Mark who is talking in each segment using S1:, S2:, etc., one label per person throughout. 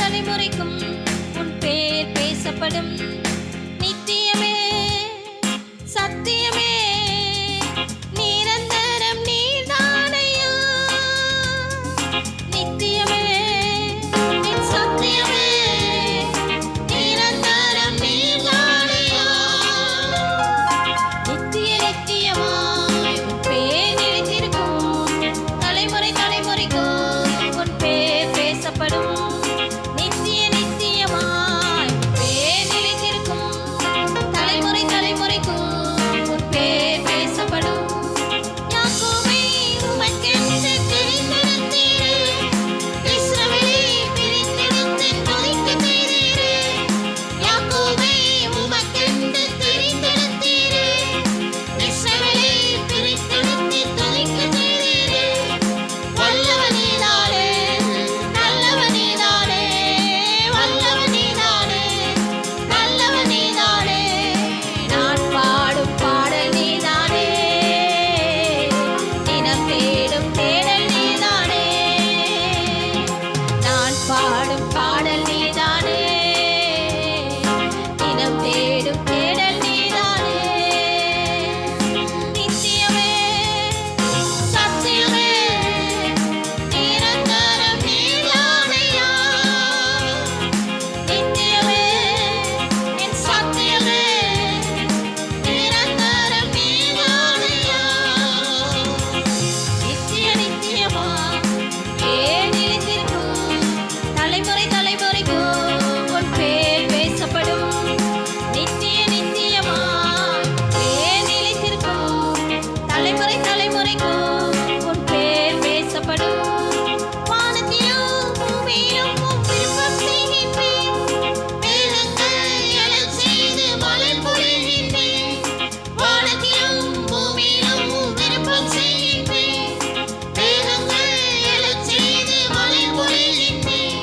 S1: தலைமுறைக்கும் உன் பேர் பேசப்படும். நித்தியமே சத்தியமே நிரந்தரம் நீர்தானையா. நித்தியமே நின் சத்தியமே நிரந்தரம் நீர்தானையா. நித்திய நித்தியமாய் உன் பேர் நிலைத்திருக்கும். தலைமுறை தலைமுறைக்கும் உன் பேர் பேசப்படும். நித்திய நித்தியமாய் உன் பேர் நிலைத்திருக்கும். தலைமுறை தலைமுறைக்கும் உன் பேர் பேசப்படும். யாக்கோபை உமக்கென்று தெரிந்தெடுத்தீரே, இஸ்ரவேலை பிரித்தெடுத்து துதிக்கச் செய்தீரே. யாக்கோபை உமக்கென்று தெரிந்தெடுத்தீரே, இஸ்ரவேலை பிரித்தெடுத்து துதிக்கச் செய்தீரே. வல்லவன் நீதானே, நல்லவன் நீதானே, வல்லவன் நீதானே, நல்லவன் நீதானே. நான் பாடும் பாடல் நீதானே, தினம் தேடும் தேடல் நீதானே. நான் பாடும் பாடல் நீதானே, தினம் தேடும் தேடல் நீதானே. நித்தியமே சத்தியமே நிரந்தரம் நீதானையா. நித்தியமே என் சத்தியமே நிரந்தரம் நீதானையா. நித்திய நித்தியமா ஏன் நிலைத்திருக்கும். தலைமுறை தலைமுறைக்கும் உன் பேர் பேசப்படும். நித்திய நித்தியமா ஏன் நிலைத்திருக்கும். தலைமுறை தலைமுறைக்கும் உன் பேர் பேசப்படும். வானத்திலும் பூமியிலும் உன் விருப்பம் செய்கின்றேன். மேகங்கள் எழச் செய்து மழை பொழிகின்றேன். வானத்திலும் பூமியிலும் உன் விருப்பம் செய்கின்றேன். மேகங்கள் எழச் செய்து மழை பொழிகின்றேன்.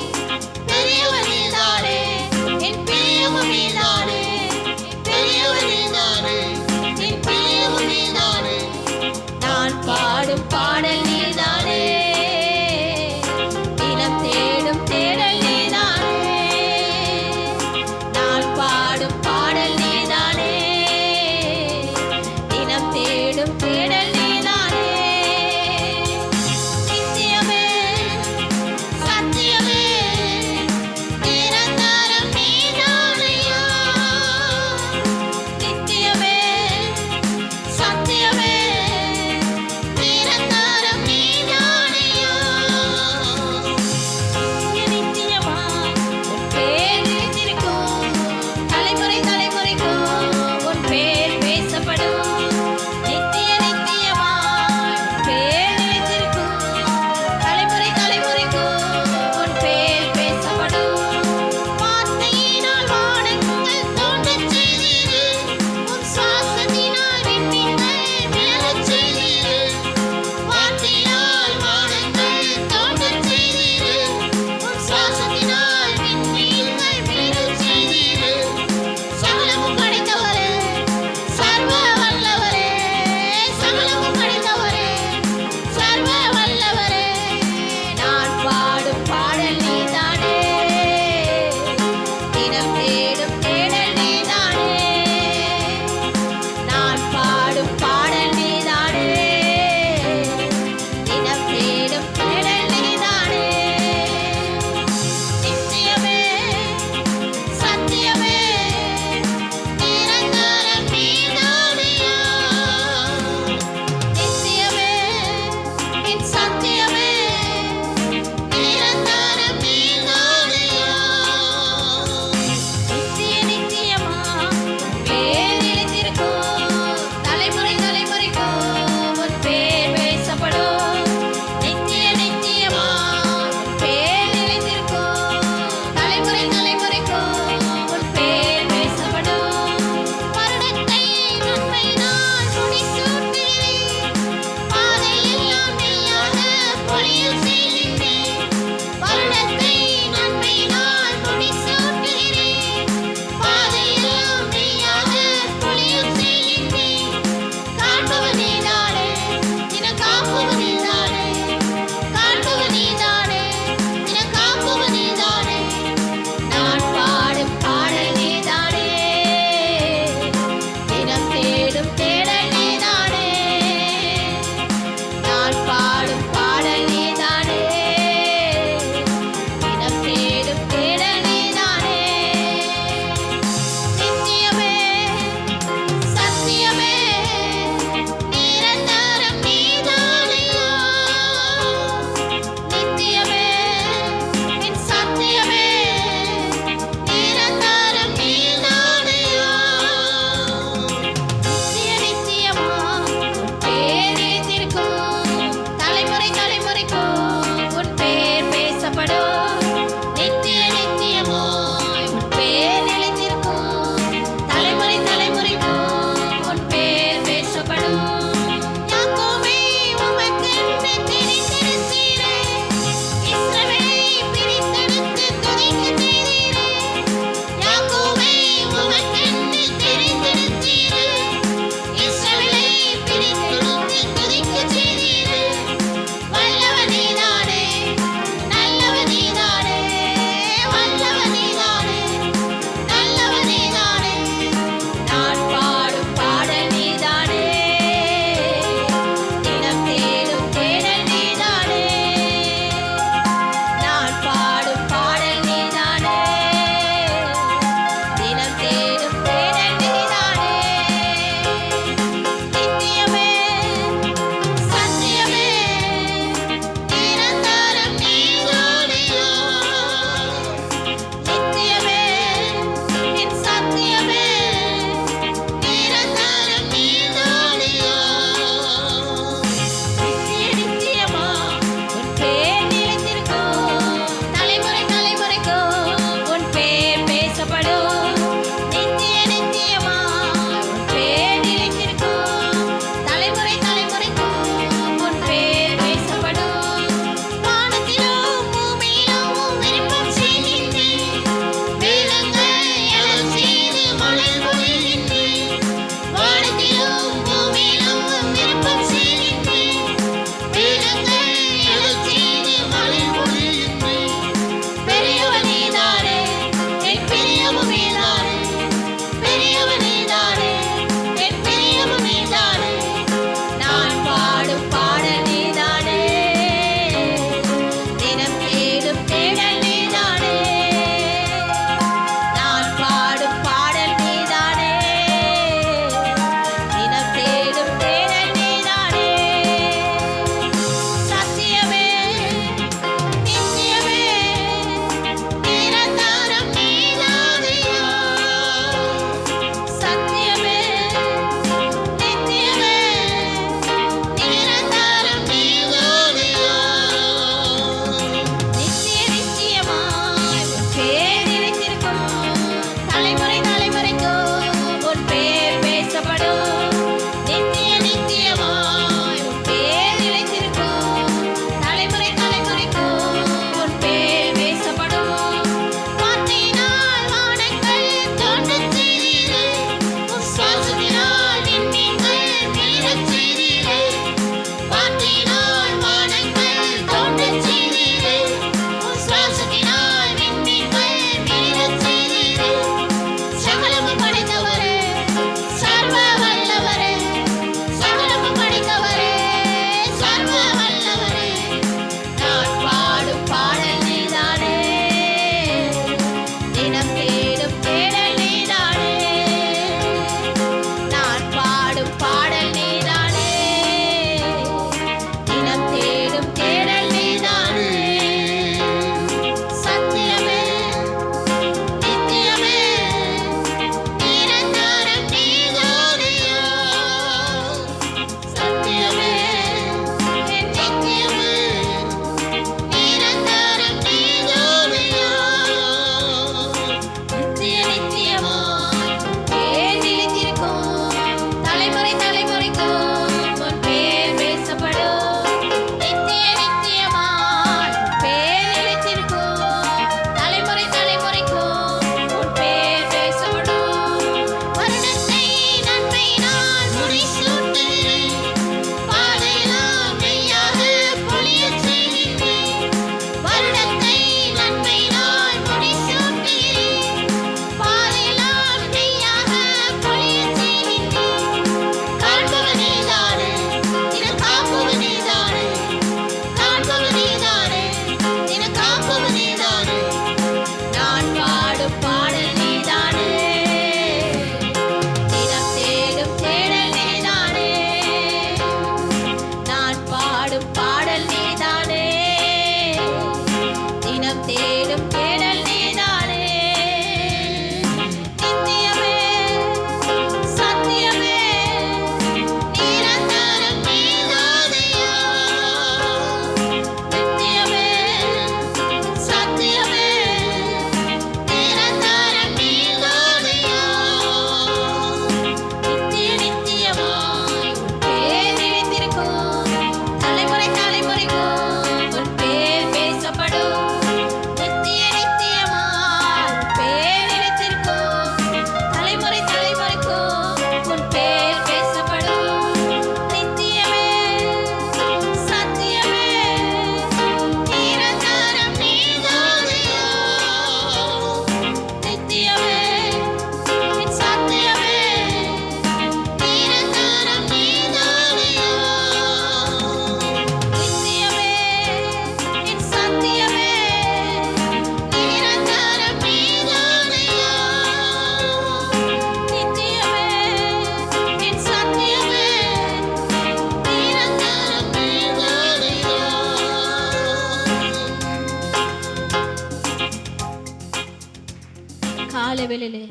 S1: காலை வேளையிலே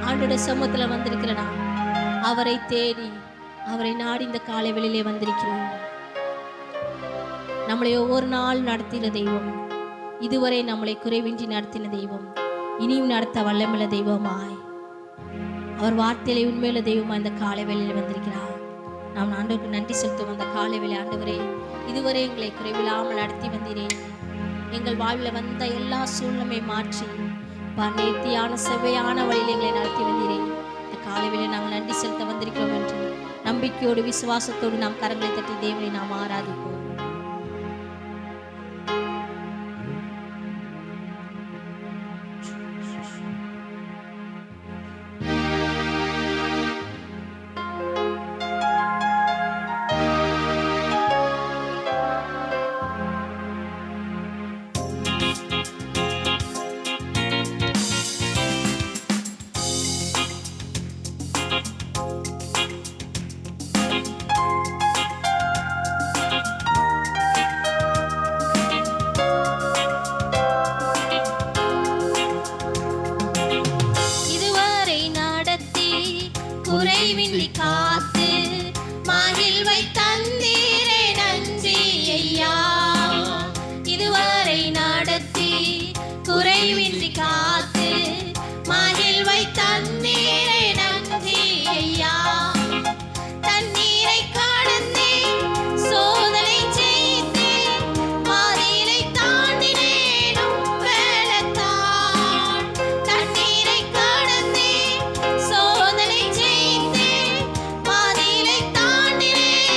S1: ஆண்டோட சமூகத்துல வந்திருக்கிறனா, அவரை தேடி அவரை நாடி இந்த காலை வேளையிலே வந்திருக்கிறோம். நம்மளை ஒவ்வொரு நாள் நடத்தின தெய்வம், இதுவரை நம்மளை குறைவின்றி நடத்தின தெய்வம், இனியும் நடத்த வல்லமுள்ள தெய்வமாய் அவர் வார்த்தையிலே உண்மையுள்ள தெய்வமாய் இந்த காலை வேளையிலே வந்திருக்கிறார். நாம் ஆண்டவருக்கு நன்றி செலுத்துவோம். அந்த காலை வேளை ஆண்டவரே, இதுவரை எங்களை குறைவில்லாமல் நடத்தி வந்தீரேன். எங்கள் வாழ்வில் வந்த எல்லா சூழ்நிலையை மாற்றி நேர்த்தியான செவ்வையான வழியில் எங்களை நடத்தி வந்தீரேன். இந்த காலை வேளை நாங்கள் நன்றி செலுத்த வந்திருக்கிறோம் என்று நம்பிக்கையோடு விசுவாசத்தோடு நாம் கரங்களை தட்டி தேவனை நாம் ஆராதிப்போம். குறைவின்றி காத்து மகிழ்வை தந்தீரே நன்றி ஐயா. இதுவரை நடத்தி குறைவின்றி காத்து மகிழ்வை தந்தீரே நன்றி ஐயா. தண்ணீரை கடந்தே சோதனை செய்து மாதிரை தாண்டினேனும் வேலத்தான். தண்ணீரை கடந்தே சோதனை செய்து மாதிரை தாண்டினேனும்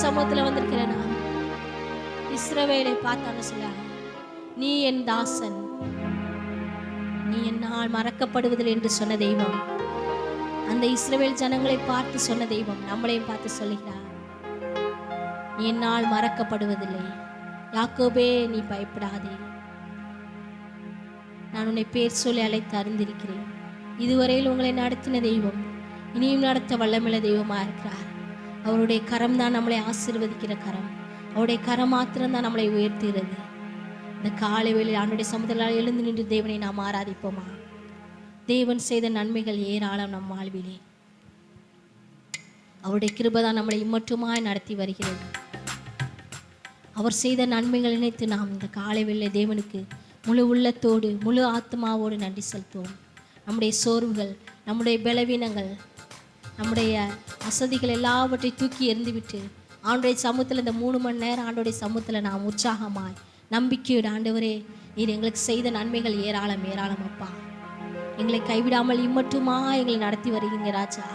S1: சமூகத்துல வந்திருக்கிறேனா? இஸ்ரவேலை பார்த்தான்னு சொல்ல, நீ என் தாசன், நீ என்னால் மறக்கப்படுவதில்லை என்று சொன்ன தெய்வம், அந்த இஸ்ரவேல் ஜனங்களை பார்த்து சொன்ன தெய்வம் நம்மளையும் பார்த்து சொல்லுகிறார், நீ என்னால் மறக்கப்படுவதில்லை. யாக்கோபே, நீ பயப்படாதே, நான் உன்னை பேர் சொல்லி அழைத்து அறிந்திருக்கிறேன். இதுவரையில் உங்களை நடத்தின தெய்வம் இனியும் நடத்த வல்லமுள்ள தெய்வமா இருக்கிறார். அவருடைய கரம் தான் நம்மளை ஆசீர்வதிக்கிற கரம். அவருடைய கரம் மாத்திரம்தான் நம்மளை உயர்த்துகிறது. இந்த காலை வேளையில் ஆண்டவருடைய சமுதிரத்தில் எழுந்து நின்று தேவனை நாம் ஆராதிப்போமா? தேவன் செய்த நன்மைகள் ஏராளம் நம் வாழ்விலே. அவருடைய கிருபை தான் நம்மளை இம்மட்டுமாய் நடத்தி வருகிறது. அவர் செய்த நன்மைகள் நினைத்து நாம் இந்த காலை வேளையில் தேவனுக்கு முழு உள்ளத்தோடு முழு ஆத்மாவோடு நன்றி செலுத்துவோம். நம்முடைய சோர்வுகள், நம்முடைய பலவீனங்கள், நம்முடைய அசதிகள் எல்லாவற்றையும் தூக்கி எறிந்துவிட்டு ஆண்டவருடைய சமூகத்தில் இந்த 3 மணி நேரம் ஆண்டவருடைய சமூகத்தில் நாம் உற்சாகமாய் நம்பிக்கையோடு, ஆண்டவரே நீர் எங்களுக்கு செய்த நன்மைகள் ஏராளம் ஏராளம் அப்பா, எங்களை கைவிடாமல் இம்மட்டுமா எங்களை நடத்தி வருகிறீங்க ராஜா.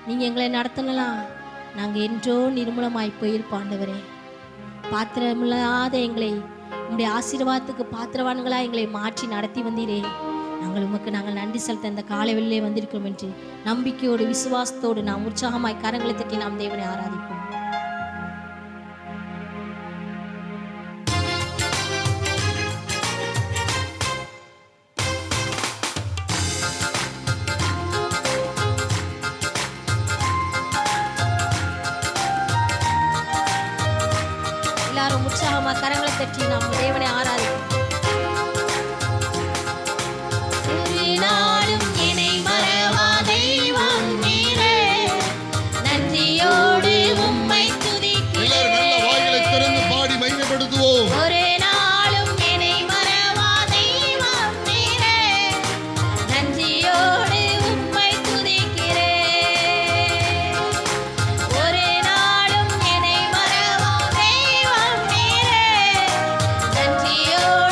S1: நீங்கள் எங்களை நடத்தலாம், நாங்கள் என்றோ நிர்மூலமாய் போயிருப்போம் ஆண்டவரே. பாத்திரமில்லாத எங்களை உங்களுடைய ஆசீர்வாதத்துக்கு பாத்திரவான்களாக எங்களை மாற்றி நடத்தி வந்தீரே. நாங்கள் நன்றி செலுத்த இந்த காலை வெளியிலே வந்திருக்கிறோம் என்று நம்பிக்கையோடு விசுவாசத்தோடு நாம் உற்சாகமாய் கரங்களை தட்டி நாம் தேவனை ஆராதிப்போம். எல்லாரும் உற்சாகமாக கரங்களை தட்டி நாம் தேவனை ஆராதிப்போம்.
S2: Oh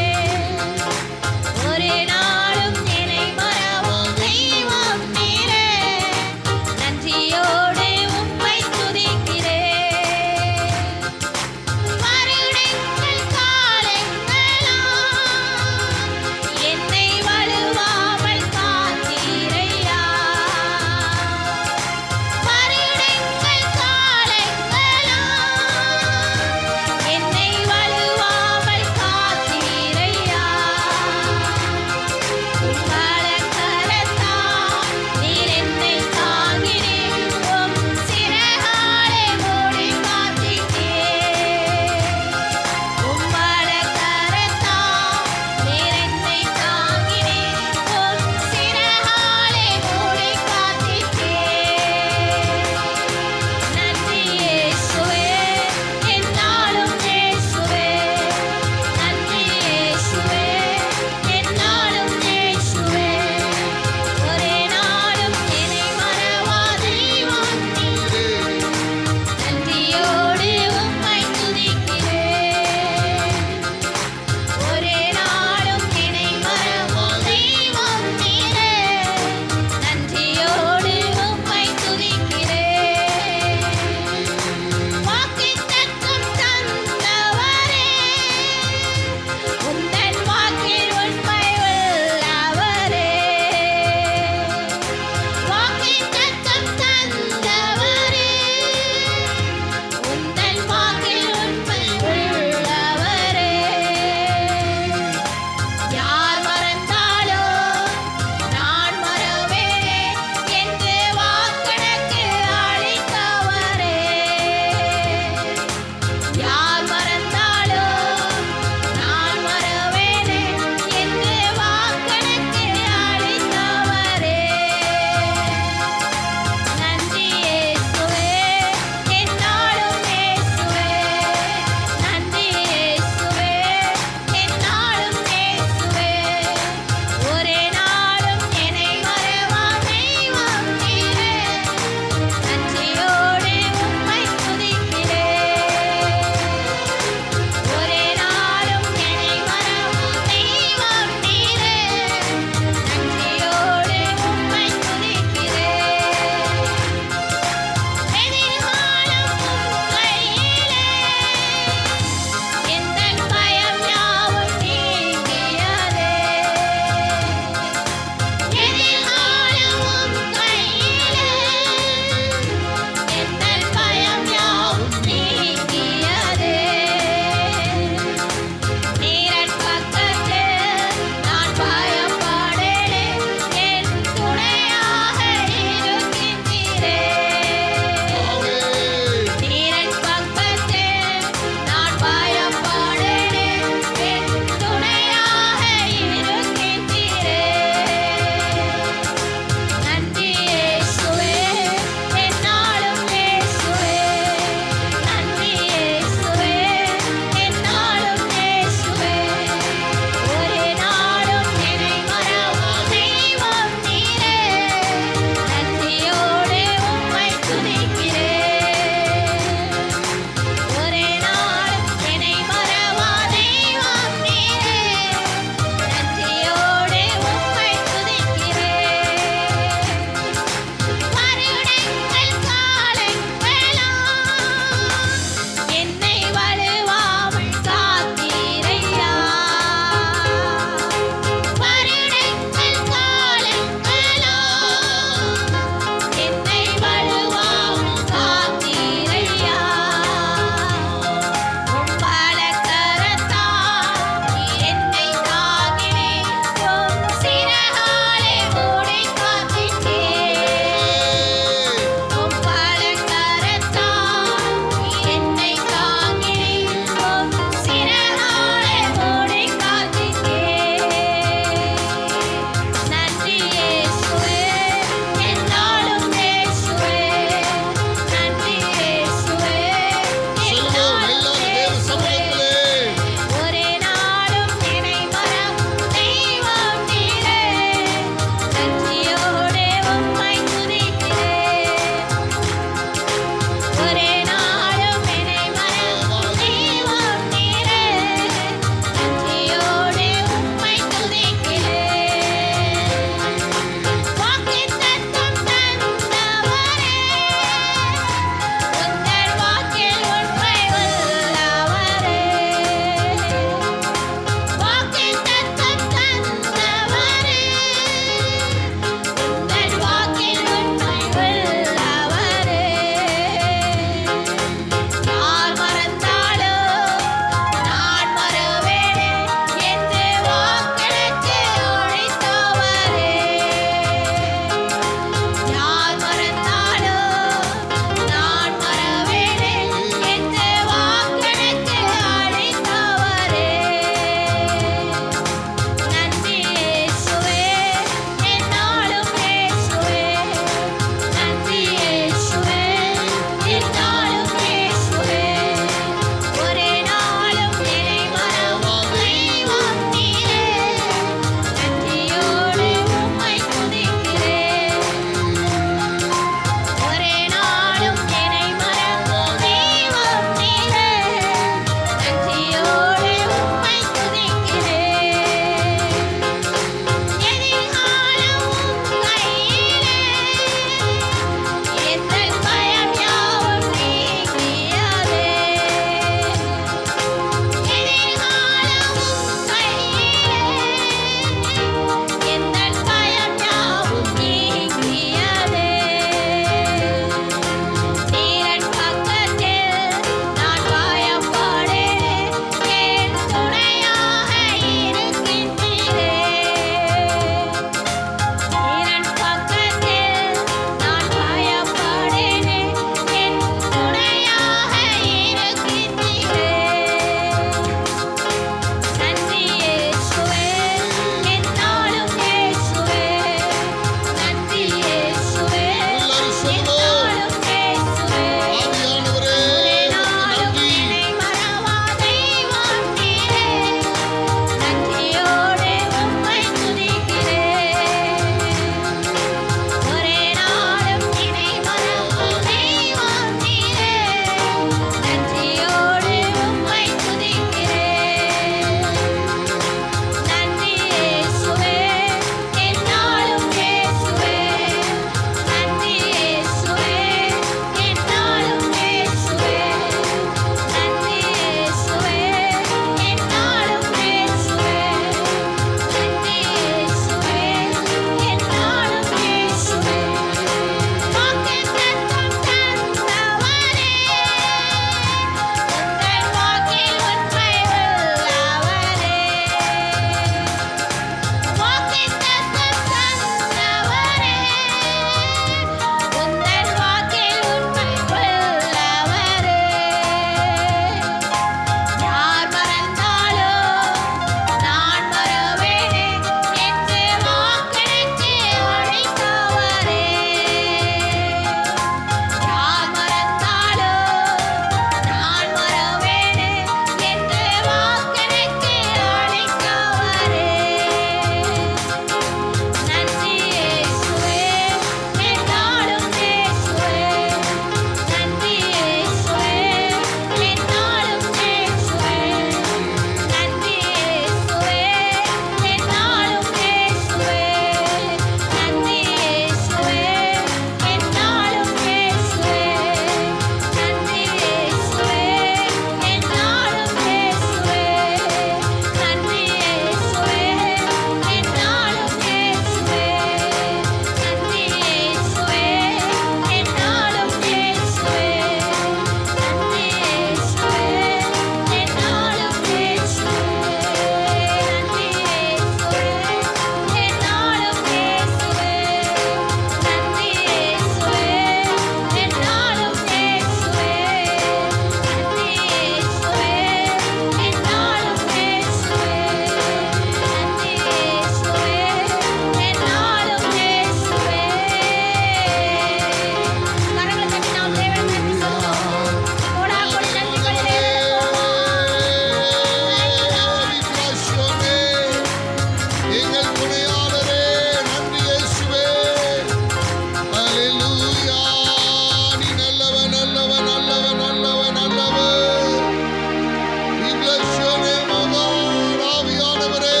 S2: bless your name, O God. ஆவியானவரே,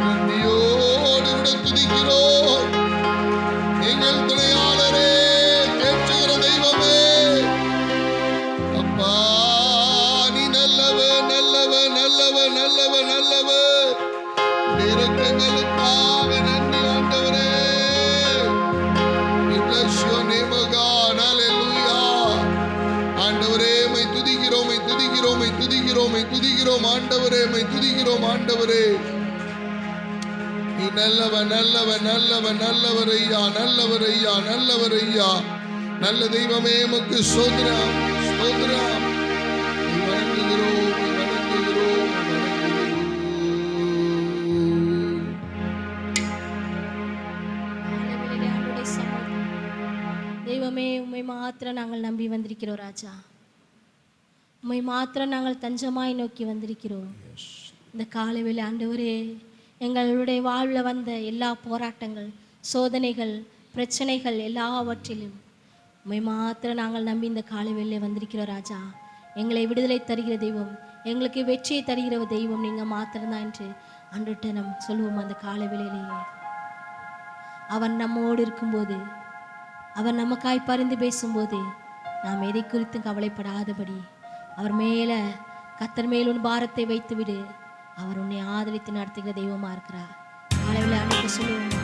S2: நன்றியோடு விட துதிக்கிறோம். எங்கள் துணையாளரே, தேற்றுகிற தெய்வமே, அப்பா நீ நல்லவர், நல்லவர், நல்லவர், நல்லவர், நல்லவர். இரக்கங்களுக்காக நன்றி ஆண்டவரே. We bless your name, O God. Hallelujah. ஆண்டவரே, உம்மை துதிக்கிறோம், உம்மை துதிக்கிறோம், உம்மை துதிக்கிறோம், உம்மை துதிக்கிறோம் ஆண்டவரே, உம்மை துதிக்கிறோம் ஆண்டவரே. நீ நல்லவர், நல்லவர், நல்லவர், நல்லவர் ஐயா, நல்லவர் ஐயா, நல்லவர் ஐயா. நல்ல தெய்வமே, உமக்கு ஸ்தோத்திரம், ஸ்தோத்திரம். நீ வணங்குகிறோம், நீ வணங்குகிறோம், நீ வணங்குகிறோம்.
S1: காலைவேளையிலே ஆண்டவருடைய சமூகம். தெய்வமே, உம்மை மாத்திரம் நாங்கள் நம்பி வந்திருக்கிறோம் ராஜா. உம்மை மாத்திரம் நாங்கள் தஞ்சமாய் நோக்கி வந்திருக்கிறோம். இந்த காலைவேளை ஆண்டவரே, எங்களுடைய வாழ்வில் வந்த எல்லா போராட்டங்கள், சோதனைகள், பிரச்சனைகள் எல்லாவற்றிலும் உம்மை மாத்திரம் நாங்கள் நம்பி இந்த காலைவேளையிலே வந்திருக்கிறோம் ராஜா. எங்களை விடுதலை தருகிற தெய்வம், எங்களுக்கு வெற்றியை தருகிற தெய்வம் நீங்கள் மாத்திரம்தான் என்று அன்றுட்ட நம் சொல்லுவோம். அந்த காலைவேளையிலேயே அவன் நம்மோடு இருக்கும்போது, அவர் நமக்காய் பரிந்து பேசும்போது நாம் எதை குறித்தும் கவலைப்படாதபடி அவர் மேலே, கர்த்தர் மேல் உன் பாரத்தை வைத்து விடு. அவர் உன்னை ஆதரித்து நடத்துகிற தெய்வமா இருக்கிறார். காலையில் அன்னைக்கு சொல்லுவோம்.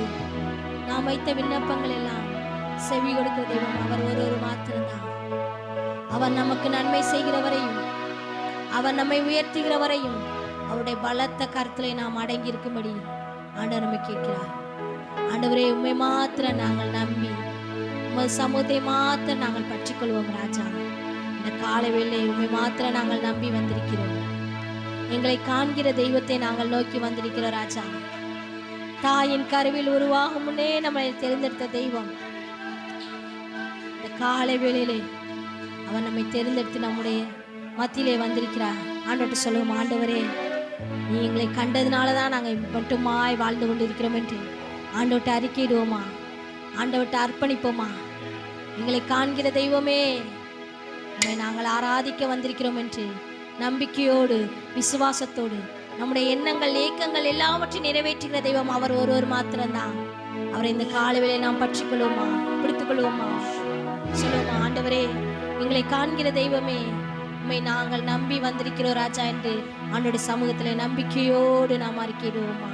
S1: நம்பிக்கையோடு நாம் வைத்த விண்ணப்பங்கள் எல்லாம் செவி கொடுக்கிற தெய்வம் அவர் ஒரு மாத்திரம்தான். அவர் நமக்கு நன்மை செய்கிறவரையும் அவர் நம்மை உயர்த்துகிறவரையும் அவருடைய பலத்த கருத்திலே நாம் அடங்கி இருக்கும்படி ஆண்டவர் நம்மை கேட்கிறார். ஆண்டவரே, உண்மை மாத்திரம் நாங்கள் நம்பி உமது சமூகத்தை மாத்திரம் நாங்கள் பற்றிக்கொள்வோம் ராஜா. இந்த காலை வேளை உண்மை மாத்திரம் நாங்கள் நம்பி வந்திருக்கிறோம். எங்களை காண்கிற தெய்வத்தை நாங்கள் நோக்கி வந்திருக்கிறோம் ராஜா. தாயின் கருவில் உருவாகும் முன்னே நம்மை தேர்ந்தெடுத்த தெய்வம் இந்த காலை வேளையிலே அவர் நம்மை தேர்ந்தெடுத்து நம்முடைய மத்தியிலே வந்திருக்கிறார். ஆண்டவர்கிட்ட சொல்லுவோம், ஆண்டவரே, நீ எங்களை கண்டதுனாலதான் நாங்கள் மட்டுமாய் வாழ்ந்து கொண்டிருக்கிறோம் என்று ஆண்டவர்கிட்ட அறிக்கையிடுவோமா, ஆண்டவர்கிட்ட அர்ப்பணிப்போமா. எங்களை காண்கிற தெய்வமே, உம்மை நாங்கள் ஆராதிக்க வந்திருக்கிறோம் என்று நம்பிக்கையோடு விசுவாசத்தோடு நம்முடைய எண்ணங்கள் ஏக்கங்கள் எல்லாவற்றையும் நிறைவேற்றுகிற தெய்வம் அவர் ஒருவர் மாத்திரம்தான். அவரை இந்த காலவேளை நாம் பற்றிக்கொள்வோமா, பிடித்துக் கொள்வோமா, சொல்லுவோமா, ஆண்டவரே, எங்களை காண்கிற தெய்வமே, உம்மை நாங்கள் நம்பி வந்திருக்கிறோம் ராஜா என்று ஆண்டோட சமூகத்துல நம்பிக்கையோடு நாம் அறிக்கையிடுவோமா.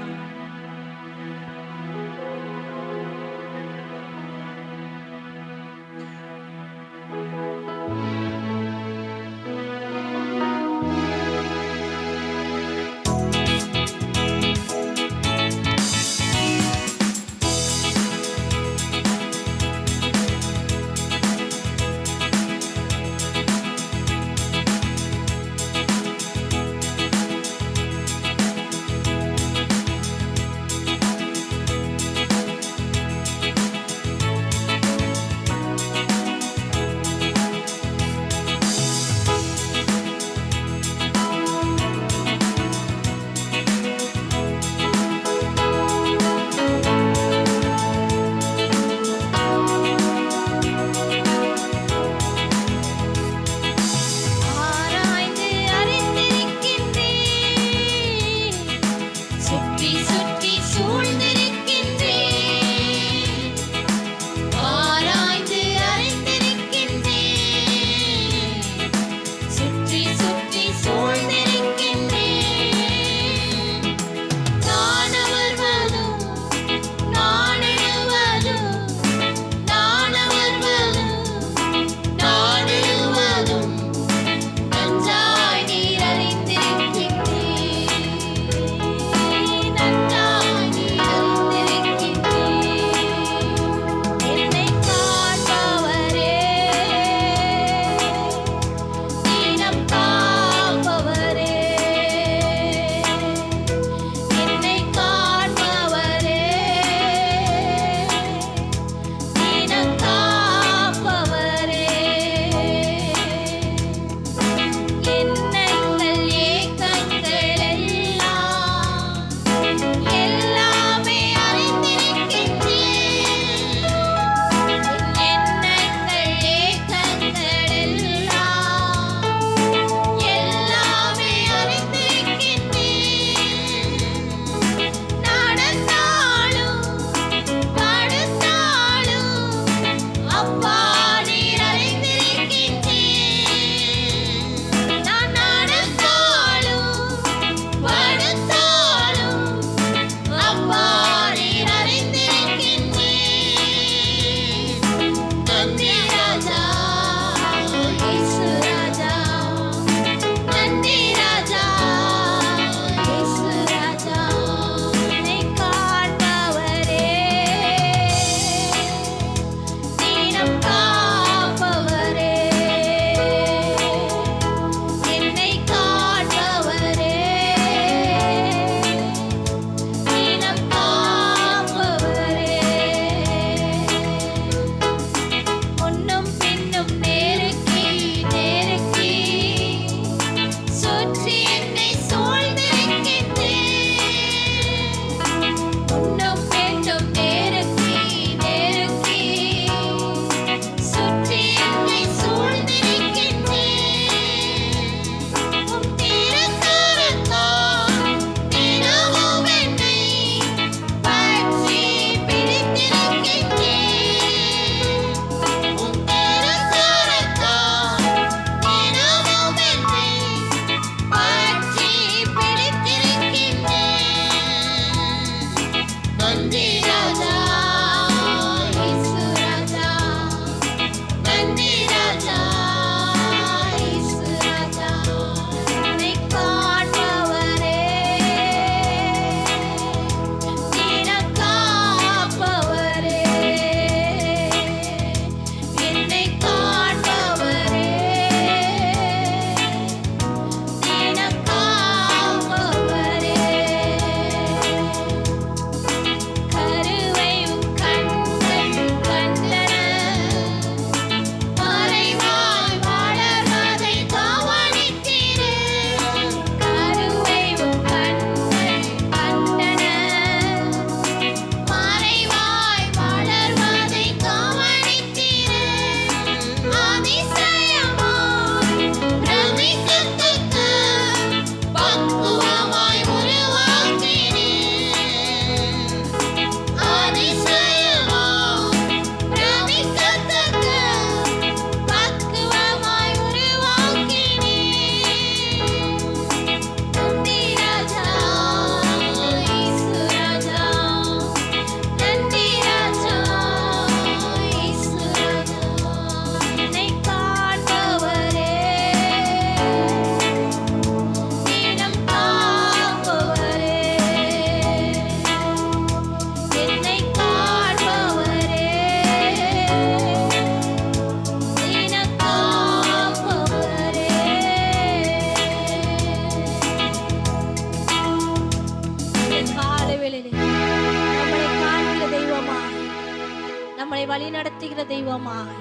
S1: வழி நடத்துகிற தெய்வமாய்,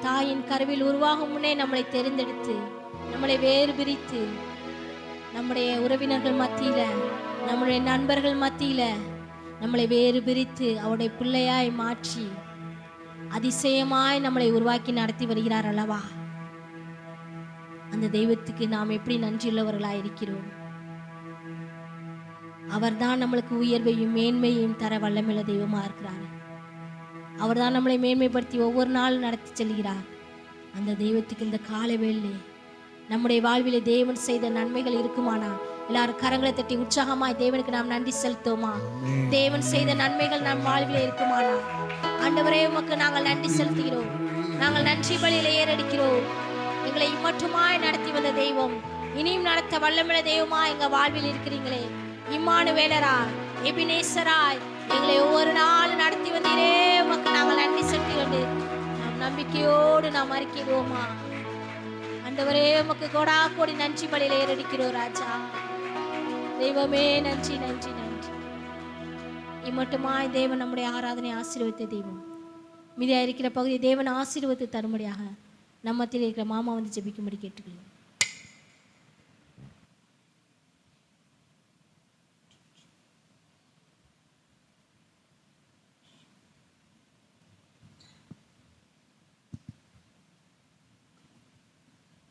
S1: தாயின் கருவில் உருவாகும் முன்னே நம்மளை தெரிந்தெடுத்து நம்மளை வேறு பிரித்து நம்முடைய உறவினர்கள் மத்தியில, நம்முடைய நண்பர்கள் மத்தியில நம்மளை வேறு பிரித்து அவருடைய பிள்ளையாய் மாற்றி அதிசயமாய் நம்மளை உருவாக்கி நடத்தி வருகிறார் அல்லவா? அந்த தெய்வத்துக்கு நாம் எப்படி நன்றியுள்ளவர்களாய் இருக்கிறோம்? அவர்தான் நம்மளுக்கு உயர்வையும் மேன்மையும் தர வல்லமையுள்ள தெய்வமா இருக்கிறார். அவர்தான் நம்மளை மேன்மைப்படுத்தி ஒவ்வொரு நாளும் நடத்தி செல்கிறார். அந்த தெய்வத்துக்கு இந்த காலை வேளை நம்முடைய வாழ்விலே தேவன் செய்த நன்மைகள் இருக்குமானா எல்லாரும் கரங்களை தட்டி உற்சாகமாய் தேவனுக்கு நாம் நன்றி செலுத்துவோமா? தேவன் செய்த நன்மைகள் நம் வாழ்விலே இருக்குமானா, ஆண்டவரே உமக்கு நாங்கள் நன்றி செலுத்துகிறோம். நாங்கள் நன்றி பலியில ஏறடிக்கிறோம். எங்களை மட்டுமாய் நடத்தி வந்த தெய்வம், இனியும் நடத்த வல்லமையுள்ள தெய்வமா எங்க வாழ்வில் இருக்கிறீங்களே. இம்மானுவேலராய், எபினேசராய் எங்களை ஒவ்வொரு நாளும் நடத்தி வந்தீரே, உமக்கு நாங்கள் நன்றி செலுத்துகிறோம். நாம் நம்பிக்கையோடு நாம் அறிக்கையிடுவோமா? ஆண்டவரே உமக்கு கோடா கோடி நன்றி பலியில ஏறடிக்கிறோம் ராஜா. தெய்வமே நன்றி நன்றி நன்றி. இம்மட்டுமாய் தேவன் நம்முடைய ஆராதனை ஆசீர்வதித்த தெய்வம். மீதியா இருக்கிற பகுதி தேவன் ஆசீர்வதித்து தரும்படியாக நம்மத்தில் இருக்கிற மாமா வந்து ஜெபிக்கும்படி கேட்டுக்கிறோம்.